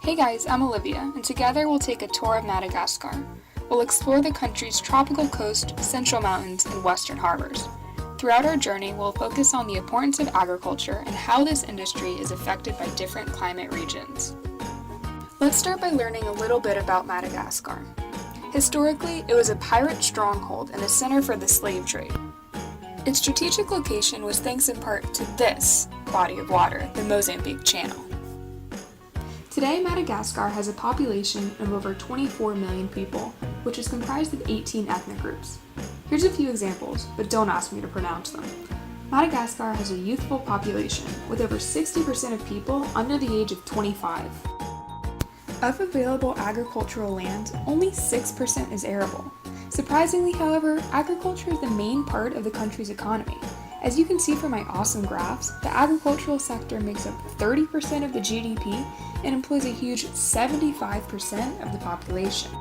Hey guys, I'm Olivia, and together we'll take a tour of Madagascar. We'll explore the country's tropical coast, central mountains, and western harbors. Throughout our journey, we'll focus on the importance of agriculture and how this industry is affected by different climate regions. Let's start by learning a little bit about Madagascar. Historically, it was a pirate stronghold and a center for the slave trade. Its strategic location was thanks in part to this body of water, the Mozambique Channel. Today, Madagascar has a population of over 24 million people, which is comprised of 18 ethnic groups. Here's a few examples, but don't ask me to pronounce them. Madagascar has a youthful population, with over 60% of people under the age of 25. Of available agricultural land, only 6% is arable. Surprisingly, however, agriculture is the main part of the country's economy. As you can see from my awesome graphs, the agricultural sector makes up 30% of the GDP and employs a huge 75% of the population.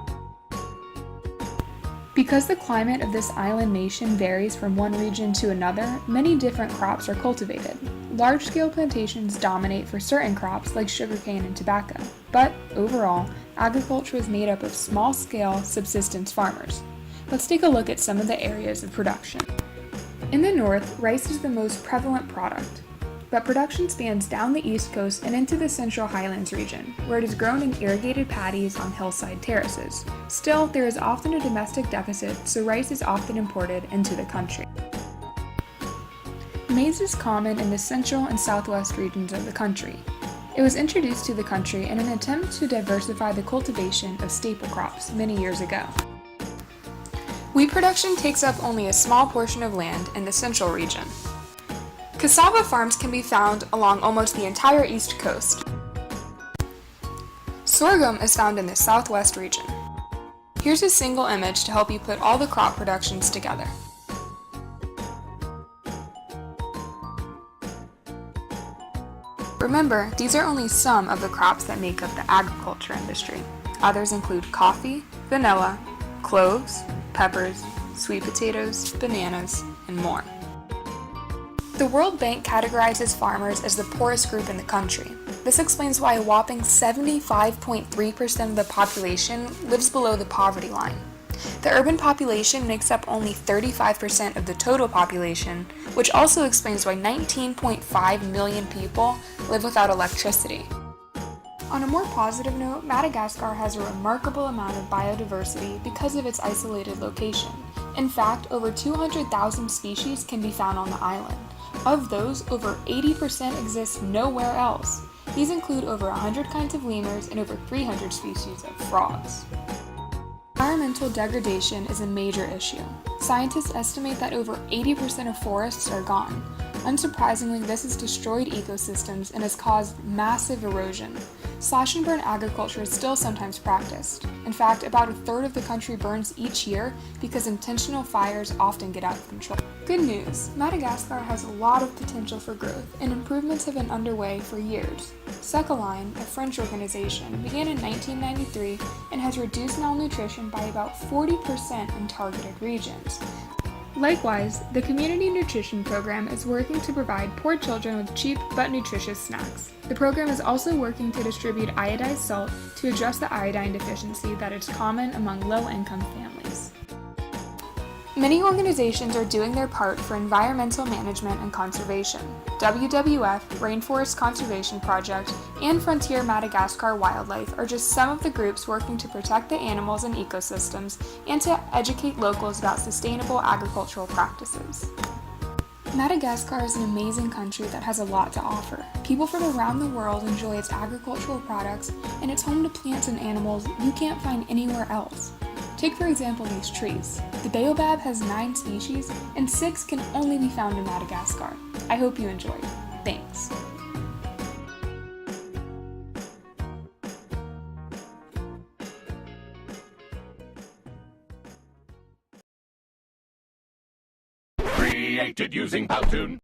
Because the climate of this island nation varies from one region to another, many different crops are cultivated. Large-scale plantations dominate for certain crops like sugarcane and tobacco, but overall, agriculture is made up of small-scale subsistence farmers. Let's take a look at some of the areas of production. In the north, rice is the most prevalent product, but production spans down the east coast and into the central highlands region, where it is grown in irrigated paddies on hillside terraces. Still, there is often a domestic deficit, so rice is often imported into the country. Maize is common in the central and southwest regions of the country. It was introduced to the country in an attempt to diversify the cultivation of staple crops many years ago. Wheat production takes up only a small portion of land in the central region. Cassava farms can be found along almost the entire east coast. Sorghum is found in the southwest region. Here's a single image to help you put all the crop productions together. Remember, these are only some of the crops that make up the agriculture industry. Others include coffee, vanilla, cloves, peppers, sweet potatoes, bananas, and more. The World Bank categorizes farmers as the poorest group in the country. This explains why a whopping 75.3% of the population lives below the poverty line. The urban population makes up only 35% of the total population, which also explains why 19.5 million people live without electricity. On a more positive note, Madagascar has a remarkable amount of biodiversity because of its isolated location. In fact, over 200,000 species can be found on the island. Of those, over 80% exist nowhere else. These include over 100 kinds of lemurs and over 300 species of frogs. Environmental degradation is a major issue. Scientists estimate that over 80% of forests are gone. Unsurprisingly, this has destroyed ecosystems and has caused massive erosion. Slash and burn agriculture is still sometimes practiced. In fact, about a third of the country burns each year because intentional fires often get out of control. Good news, Madagascar has a lot of potential for growth, and improvements have been underway for years. Suckline, a French organization, began in 1993 and has reduced malnutrition by about 40% in targeted regions. Likewise, the Community Nutrition Program is working to provide poor children with cheap but nutritious snacks. The program is also working to distribute iodized salt to address the iodine deficiency that is common among low-income families. Many organizations are doing their part for environmental management and conservation. WWF, Rainforest Conservation Project, and Frontier Madagascar Wildlife are just some of the groups working to protect the animals and ecosystems and to educate locals about sustainable agricultural practices. Madagascar is an amazing country that has a lot to offer. People from around the world enjoy its agricultural products, and it's home to plants and animals you can't find anywhere else. Take for example these trees. The baobab has 9 species, and 6 can only be found in Madagascar. I hope you enjoyed. Thanks. Created using Powtoon.